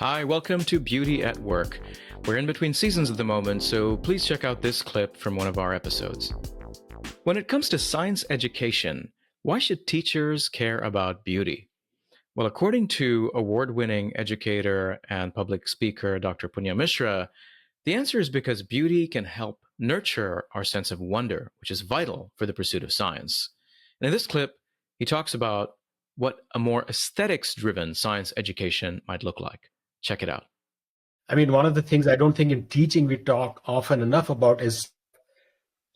Hi, welcome to Beauty at Work. We're in between seasons at the moment, so please check out this clip from one of our episodes. When it comes to science education, why should teachers care about beauty? Well, according to award-winning educator and public speaker Dr. Punya Mishra, the answer is because beauty can help nurture our sense of wonder, which is vital for the pursuit of science. And in this clip, he talks about what a more aesthetics-driven science education might look like. Check it out. I mean, one of the things I don't think in teaching we talk often enough about is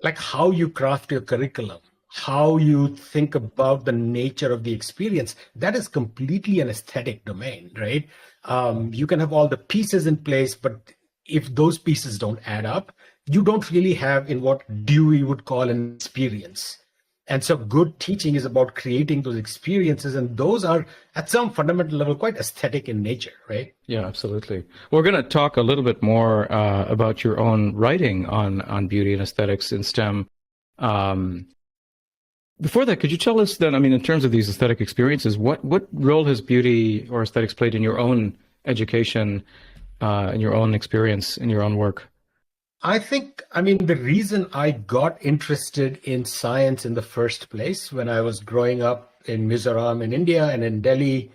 like how you craft your curriculum, how you think about the nature of the experience. That is completely an aesthetic domain, right? You can have all the pieces in place, but if those pieces don't add up, you don't really have in what Dewey would call an experience. And so good teaching is about creating those experiences, and those are at some fundamental level quite aesthetic in nature, right? Yeah, absolutely. We're going to talk a little bit more about your own writing on beauty and aesthetics in STEM. Before that, could you tell us then, I mean, in terms of these aesthetic experiences, what role has beauty or aesthetics played in your own education, in your own experience, in your own work? I mean, the reason I got interested in science in the first place when I was growing up in Mizoram in India and in Delhi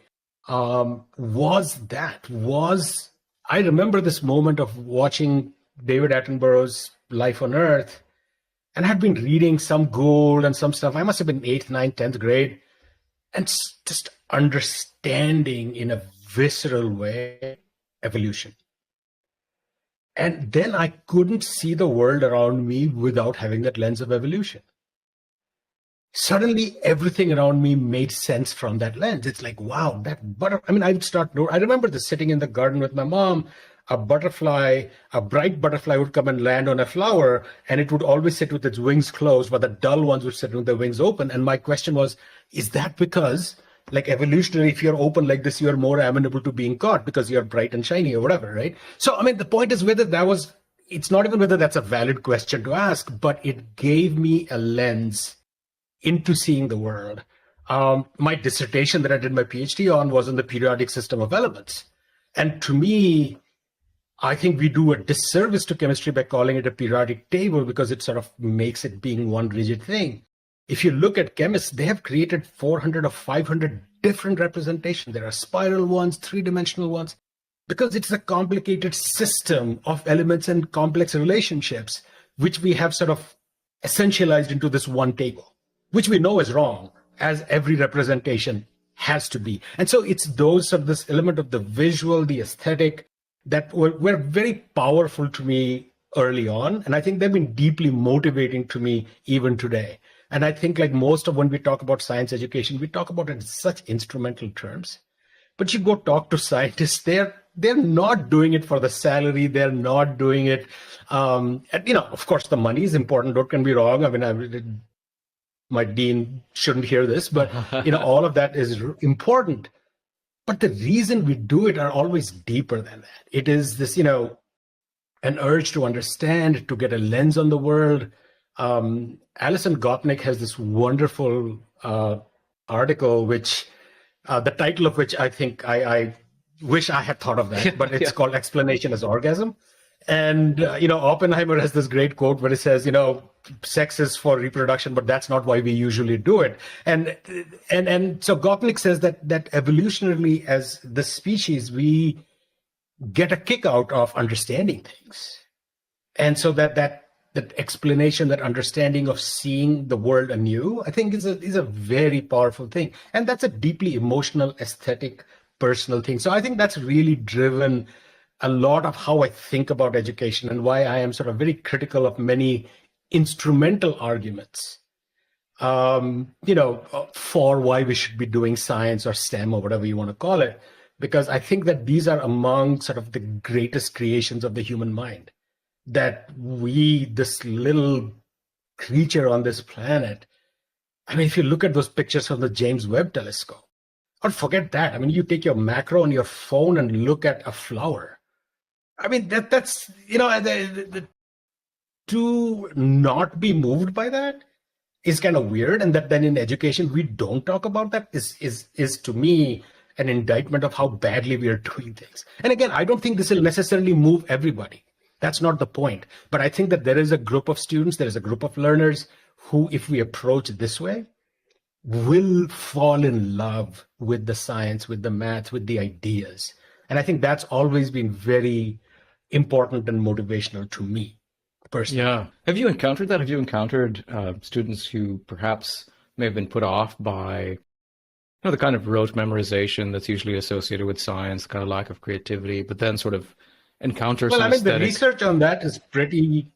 was I remember this moment of watching David Attenborough's Life on Earth, and I had been reading some Gould and some stuff. I must have been 8th, 9th, 10th grade, and just understanding in a visceral way evolution. And then I couldn't see the world around me without having that lens of evolution. Suddenly, everything around me made sense from that lens. It's like, wow, that butterfly. I mean, I remember this sitting in the garden with my mom, a bright butterfly would come and land on a flower, and it would always sit with its wings closed, but the dull ones would sit with their wings open. And my question was, is that because, like evolutionary, if you're open like this, you're more amenable to being caught because you're bright and shiny or whatever, right? So, I mean, the point is it's not even whether that's a valid question to ask, but it gave me a lens into seeing the world. My dissertation that I did my PhD on was on the periodic system of elements. And to me, I think we do a disservice to chemistry by calling it a periodic table because it sort of makes it being one rigid thing. If you look at chemists, they have created 400 or 500 different representations. There are spiral ones, three-dimensional ones, because it's a complicated system of elements and complex relationships, which we have sort of essentialized into this one table, which we know is wrong, as every representation has to be. And so it's this element of the visual, the aesthetic, that were very powerful to me early on. And I think they've been deeply motivating to me even today. And I think like most of when we talk about science education, we talk about it in such instrumental terms. But you go talk to scientists, they're not doing it for the salary. They're not doing it. And, of course, the money is important. Don't get me wrong. I mean, my dean shouldn't hear this, but, all of that is important. But the reason we do it are always deeper than that. It is this, an urge to understand, to get a lens on the world. Alison Gopnik has this wonderful article, which the title of which I think I wish I had thought of that, but it's called Explanation as Orgasm. And, Oppenheimer has this great quote where it says, sex is for reproduction, but that's not why we usually do it. And so Gopnik says that evolutionarily as the species, we get a kick out of understanding things. And so that explanation, that understanding of seeing the world anew, I think is a very powerful thing. And that's a deeply emotional, aesthetic, personal thing. So I think that's really driven a lot of how I think about education and why I am sort of very critical of many instrumental arguments, for why we should be doing science or STEM or whatever you want to call it, because I think that these are among sort of the greatest creations of the human mind, that this little creature on this planet, I mean, if you look at those pictures from the James Webb Telescope, or forget that, I mean, you take your macro on your phone and look at a flower. I mean, that's to not be moved by that is kind of weird. And that then in education, we don't talk about that is to me an indictment of how badly we are doing things. And again, I don't think this will necessarily move everybody. That's not the point. But I think that there is a group of students, there is a group of learners who, if we approach this way, will fall in love with the science, with the math, with the ideas. And I think that's always been very important and motivational to me personally. Yeah. Have you encountered that? Have you encountered students who perhaps may have been put off by, the kind of rote memorization that's usually associated with science, the kind of lack of creativity, but then sort of encounter Well, some I mean, the aesthetic. research on that is pretty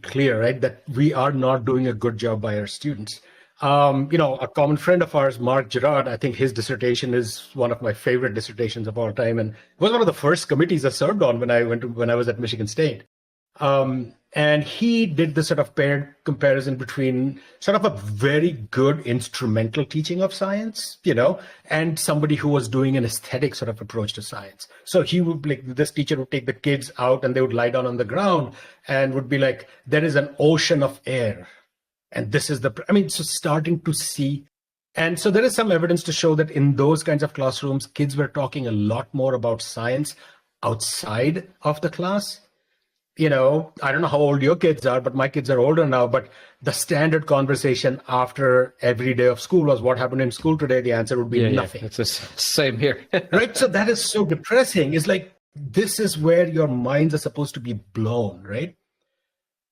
clear, right? That we are not doing a good job by our students. A common friend of ours, Mark Gerard, I think his dissertation is one of my favorite dissertations of all time, and was one of the first committees I served on when I was at Michigan State. And he did this sort of paired comparison between sort of a very good instrumental teaching of science, and somebody who was doing an aesthetic sort of approach to science. So he would, like, this teacher would take the kids out and they would lie down on the ground and would be like, there is an ocean of air. And this is so starting to see. And so there is some evidence to show that in those kinds of classrooms, kids were talking a lot more about science outside of the class. I don't know how old your kids are, but my kids are older now. But the standard conversation after every day of school was, what happened in school today? The answer would be nothing. It's the same here. Right? So that is so depressing. It's like, this is where your minds are supposed to be blown, right?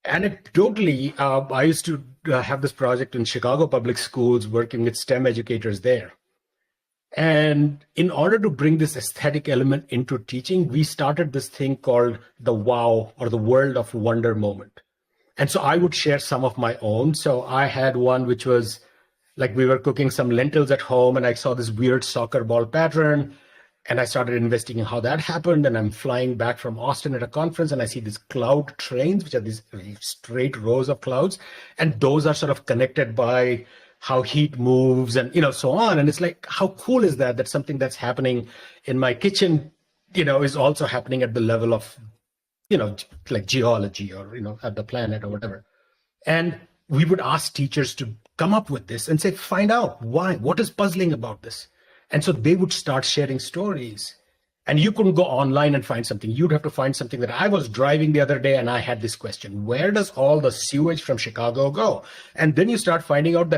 Anecdotally, I used to have this project in Chicago public schools working with STEM educators there. And in order to bring this aesthetic element into teaching, we started this thing called the wow, or the world of wonder moment. And so I would share some of my own. So I had one which was like, we were cooking some lentils at home and I saw this weird soccer ball pattern. And I started investigating how that happened. And I'm flying back from Austin at a conference and I see these cloud trains, which are these straight rows of clouds. And those are sort of connected by how heat moves and, so on. And it's like, how cool is that? That something that's happening in my kitchen, is also happening at the level of, like geology or, at the planet or whatever. And we would ask teachers to come up with this and say, find out why, what is puzzling about this? And so they would start sharing stories. And you couldn't go online and find something. You'd have to find something. That I was driving the other day and I had this question: where does all the sewage from Chicago go? And then you start finding out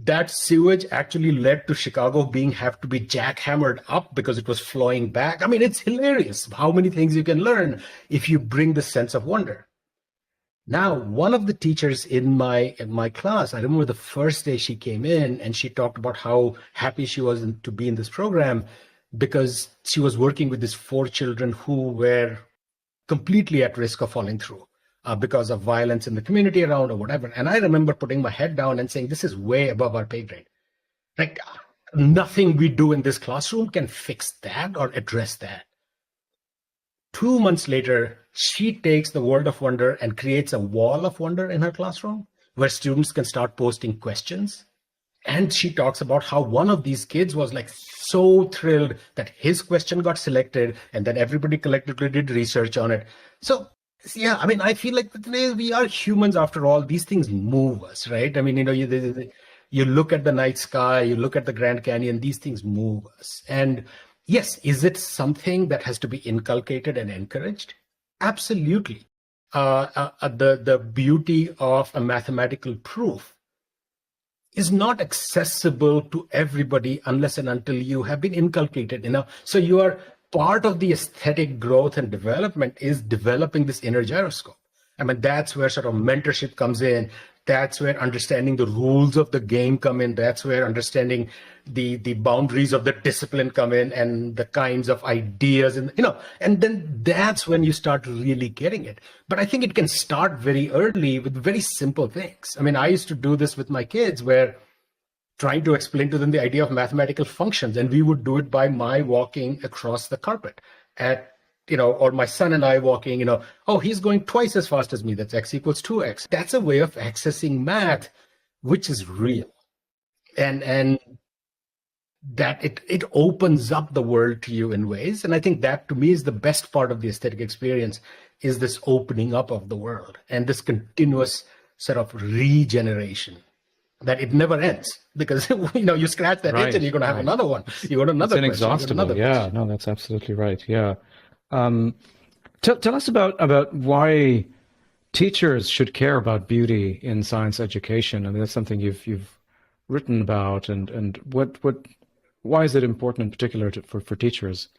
that sewage actually led to Chicago have to be jackhammered up because it was flowing back. I mean, it's hilarious how many things you can learn if you bring the sense of wonder. Now, one of the teachers in my class, I remember the first day she came in and she talked about how happy she was to be in this program because she was working with these 4 children who were completely at risk of falling through because of violence in the community around or whatever. And I remember putting my head down and saying, this is way above our pay grade. Like, nothing we do in this classroom can fix that or address that. 2 months later, she takes the world of wonder and creates a wall of wonder in her classroom where students can start posting questions. And she talks about how one of these kids was like so thrilled that his question got selected and then everybody collectively did research on it. So, yeah, I mean, I feel like today we are humans after all. These things move us, right? I mean, you look at the night sky, you look at the Grand Canyon, these things move us. And yes, is it something that has to be inculcated and encouraged? Absolutely. The beauty of a mathematical proof is not accessible to everybody unless and until you have been inculcated. So you are part of the aesthetic growth and development is developing this inner gyroscope. I mean, that's where sort of mentorship comes in. That's where understanding the rules of the game come in. That's where understanding the boundaries of the discipline come in and the kinds of ideas and then that's when you start really getting it. But I think it can start very early with very simple things. I mean, I used to do this with my kids where trying to explain to them the idea of mathematical functions, and we would do it by my walking across the carpet or my son and I walking, oh, he's going twice as fast as me. That's x equals 2x. That's a way of accessing math, which is real. And that it opens up the world to you in ways. And I think that to me is the best part of the aesthetic experience, is this opening up of the world and this continuous sort of regeneration. that it never ends, because you scratch that itch and you're going to have another one. You got It's another question. inexhaustible. Yeah, no, that's absolutely right. Yeah. Um, tell us about why teachers should care about beauty in science education. I mean, that's something you've written about, and why is it important in particular for teachers?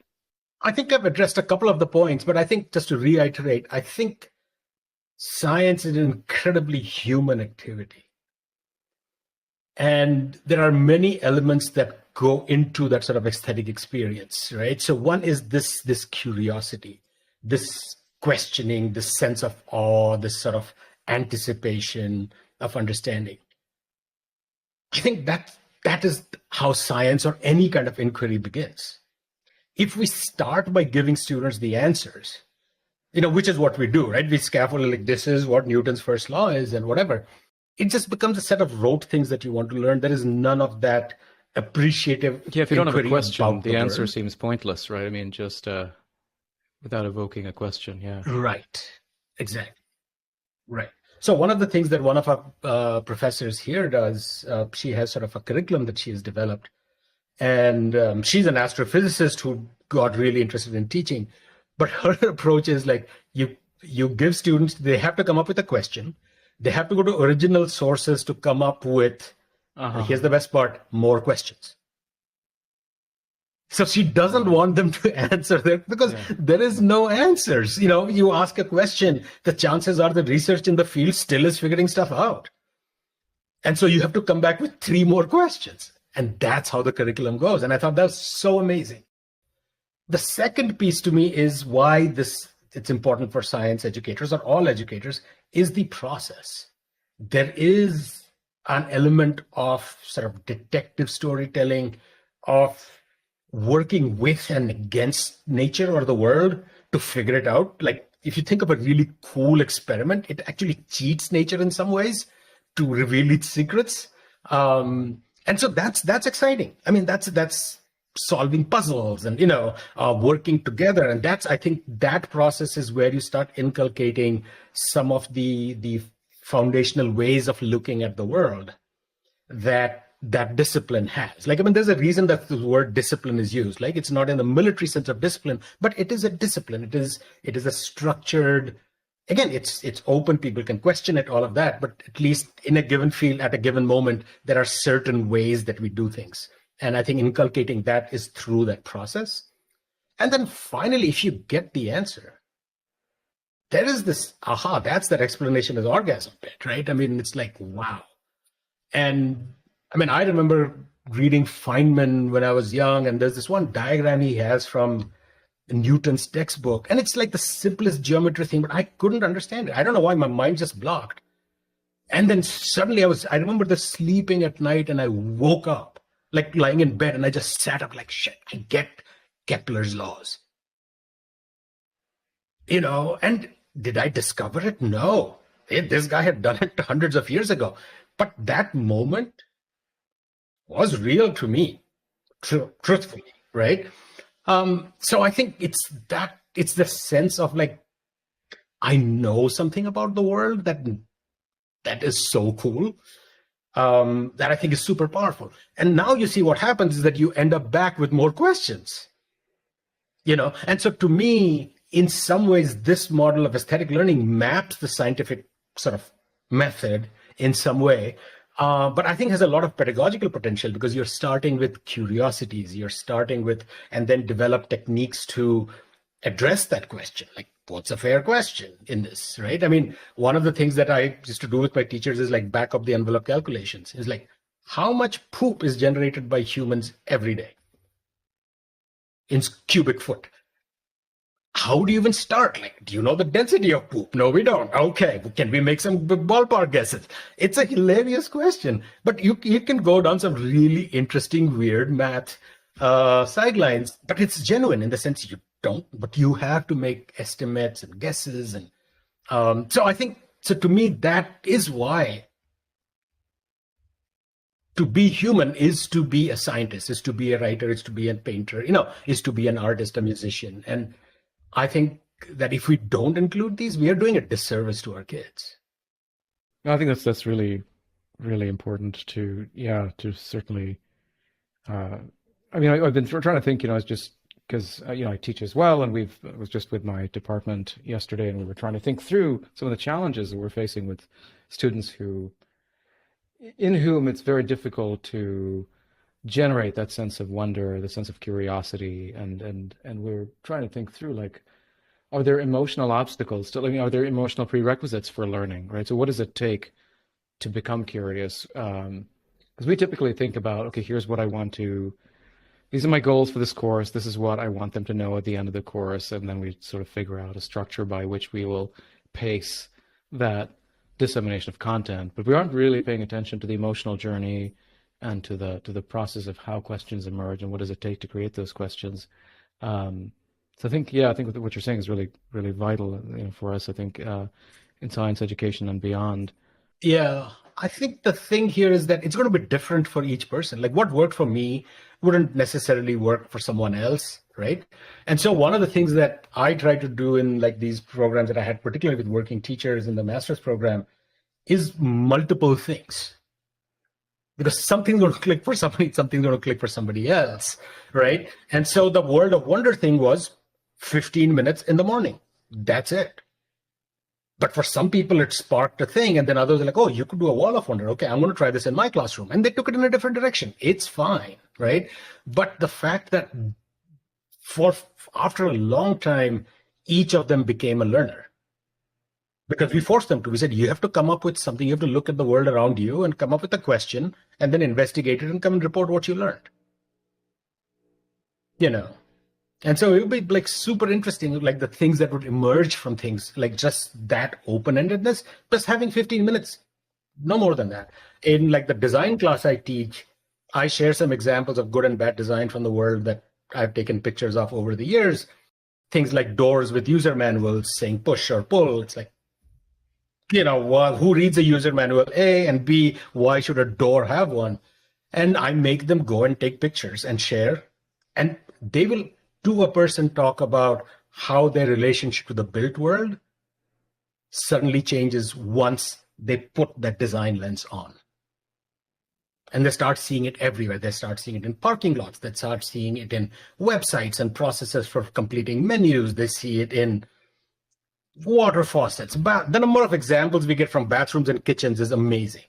I think I've addressed a couple of the points, but I think just to reiterate, I think science is an incredibly human activity. And there are many elements that go into that sort of aesthetic experience, right? So one is this curiosity, this questioning, this sense of awe, this sort of anticipation of understanding. I think that is how science or any kind of inquiry begins. If we start by giving students the answers, which is what we do, right? We scaffold like this is what Newton's first law is and whatever. It just becomes a set of rote things that you want to learn. There is none of that appreciative. Yeah, if you don't have a question, the answer world. seems pointless, right? I mean, just without evoking a question, yeah. Right. Exactly. Right. So one of the things that one of our professors here does, she has sort of a curriculum that she has developed. And she's an astrophysicist who got really interested in teaching. But her approach is like you give students, they have to come up with a question. They have to go to original sources to come up with, here's the best part, more questions. So she doesn't want them to answer that because there is no answers. You ask a question, the chances are the research in the field still is figuring stuff out. And so you have to come back with 3 more questions. And that's how the curriculum goes. And I thought that was so amazing. The second piece to me is why it's important for science educators or all educators is the process. There is an element of sort of detective storytelling, of working with and against nature or the world to figure it out. Like if you think of a really cool experiment, it actually cheats nature in some ways to reveal its secrets. And so that's exciting. I mean, that's solving puzzles and working together. And I think that process is where you start inculcating some of the foundational ways of looking at the world that discipline has. Like, I mean, there's a reason that the word discipline is used. Like, it's not in the military sense of discipline, but it is a discipline. It is a structured. Again, it's open. People can question it, all of that. But at least in a given field, at a given moment, there are certain ways that we do things. And I think inculcating that is through that process. And then finally, if you get the answer, there is this, that's that explanation is orgasm bit, right? I mean, it's like, wow. And I mean, I remember reading Feynman when I was young, and there's this one diagram he has from Newton's textbook. And it's like the simplest geometry thing, but I couldn't understand it. I don't know why my mind just blocked. And then suddenly I remember the sleeping at night and I woke up, like lying in bed, and I just sat up like, shit, I get Kepler's laws. And did I discover it? No. This guy had done it hundreds of years ago. But that moment was real to me, truthfully, right? So I think it's the sense of like, I know something about the world that is so cool, that I think is super powerful. And now you see what happens is that you end up back with more questions, And so to me, in some ways, this model of aesthetic learning maps the scientific sort of method in some way. But I think has a lot of pedagogical potential because you're starting with curiosities, and then develop techniques to address that question. Like, what's a fair question in this, right? I mean, one of the things that I used to do with my teachers is like back up the envelope calculations. Is like, how much poop is generated by humans every day in cubic foot? How do you even start? Like, do you know the density of poop? No, we don't. Okay, can we make some ballpark guesses? It's a hilarious question, but you can go down some really interesting, weird math sidelines, but it's genuine in the sense you don't, but you have to make estimates and guesses. And so I think, so to me, that is why to be human is to be a scientist, is to be a writer, is to be a painter, is to be an artist, a musician. And I think that if we don't include these, we are doing a disservice to our kids. I think that's really really important to, yeah, to certainly, uh, I mean, I've been trying to think, it's just because, I teach as well, and I was just with my department yesterday, and we were trying to think through some of the challenges that we're facing with students in whom it's very difficult to generate that sense of wonder, the sense of curiosity, and we're trying to think through, like, are there emotional obstacles to, are there emotional prerequisites for learning, right? So what does it take to become curious? Because we typically think about, okay, here's what I want to, these are my goals for this course. This is what I want them to know at the end of the course. And then we sort of figure out a structure by which we will pace that dissemination of content. But we aren't really paying attention to the emotional journey and to the process of how questions emerge and what does it take to create those questions. So I think, yeah, I think what you're saying is really, really vital, for us, I think, in science education and beyond. Yeah, I think the thing here is that it's going to be different for each person. Like what worked for me wouldn't necessarily work for someone else, right? And so one of the things that I try to do in like these programs that I had, particularly with working teachers in the master's program, is multiple things. Because something's going to click for somebody, something's going to click for somebody else, right? And so the World of Wonder thing was 15 minutes in the morning. That's it. But for some people, it sparked a thing. And then others are like, oh, you could do a wall of wonder. Okay, I'm going to try this in my classroom. And they took it in a different direction. It's fine, right? But the fact that for after a long time, each of them became a learner because we forced them to. We said, you have to come up with something. You have to look at the world around you and come up with a question and then investigate it and come and report what you learned. You know, and so it would be like super interesting, like the things that would emerge from things, like just that open-endedness, plus having 15 minutes, no more than that. In like the design class I teach, I share some examples of good and bad design from the world that I've taken pictures of over the years. Things like doors with user manuals saying push or pull. It's like, well, who reads a user manual? A, and B, why should a door have one? And I make them go and take pictures and share. And they will, to a person, talk about how their relationship to the built world suddenly changes once they put that design lens on. And they start seeing it everywhere. They start seeing it in parking lots. They start seeing it in websites and processes for completing menus. They see it in water faucets. The number of examples we get from bathrooms and kitchens is amazing.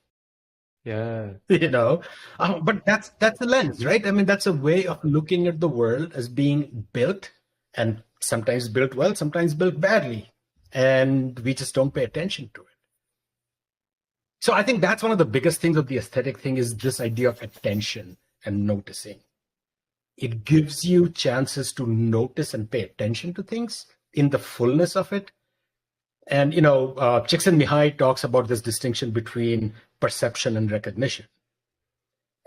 Yeah. But that's the lens, right? I mean, that's a way of looking at the world as being built, and sometimes built well, sometimes built badly, and we just don't pay attention to it. So I think that's one of the biggest things of the aesthetic thing is this idea of attention and noticing. It gives you chances to notice and pay attention to things in the fullness of it. And, Csikszentmihalyi talks about this distinction between perception and recognition.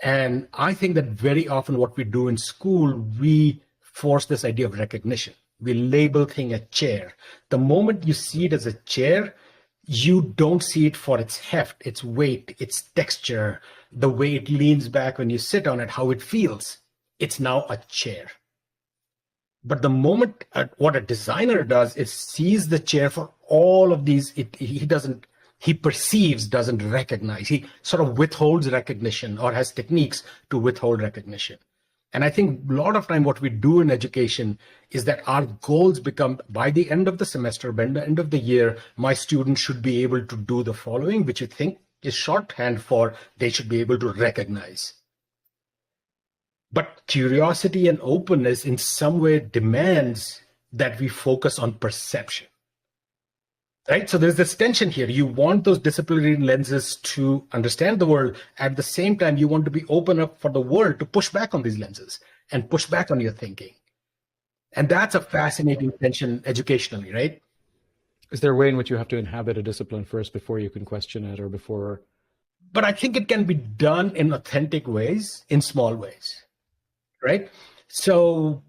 And I think that very often what we do in school, we force this idea of recognition. We label thing a chair. The moment you see it as a chair, you don't see it for its heft, its weight, its texture, the way it leans back when you sit on it, how it feels. It's now a chair. But the moment what a designer does is sees the chair for all of these, he perceives, doesn't recognize. He sort of withholds recognition or has techniques to withhold recognition. And I think a lot of time what we do in education is that our goals become, by the end of the semester, by the end of the year, my students should be able to do the following, which you think is shorthand for they should be able to recognize. But curiosity and openness in some way demands that we focus on perception. Right? So there's this tension here. You want those disciplinary lenses to understand the world. At the same time, you want to be open up for the world to push back on these lenses and push back on your thinking. And that's a fascinating tension educationally, right? Is there a way in which you have to inhabit a discipline first before you can question it or before? But I think it can be done in authentic ways, in small ways, right? So,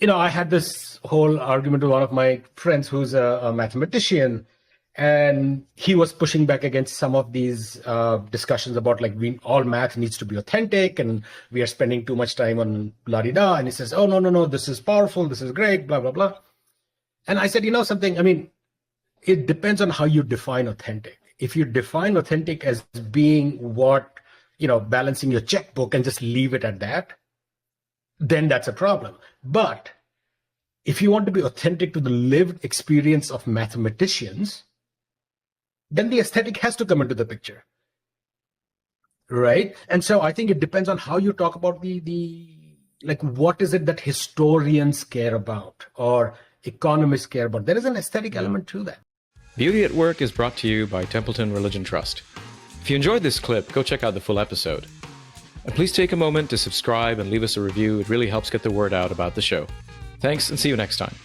I had this whole argument with one of my friends who's a mathematician, and he was pushing back against some of these discussions about like all math needs to be authentic and we are spending too much time on la-di-da. And he says, oh, no, this is powerful. This is great, blah, blah, blah. And I said, something, I mean, it depends on how you define authentic. If you define authentic as being what, balancing your checkbook and just leave it at that, then that's a problem. But if you want to be authentic to the lived experience of mathematicians, then the aesthetic has to come into the picture, right? And so I think it depends on how you talk about the like, what is it that historians care about or economists care about? There is an aesthetic element to that. Beauty at Work is brought to you by Templeton Religion Trust. If you enjoyed this clip, go check out the full episode. And please take a moment to subscribe and leave us a review. It really helps get the word out about the show. Thanks, and see you next time.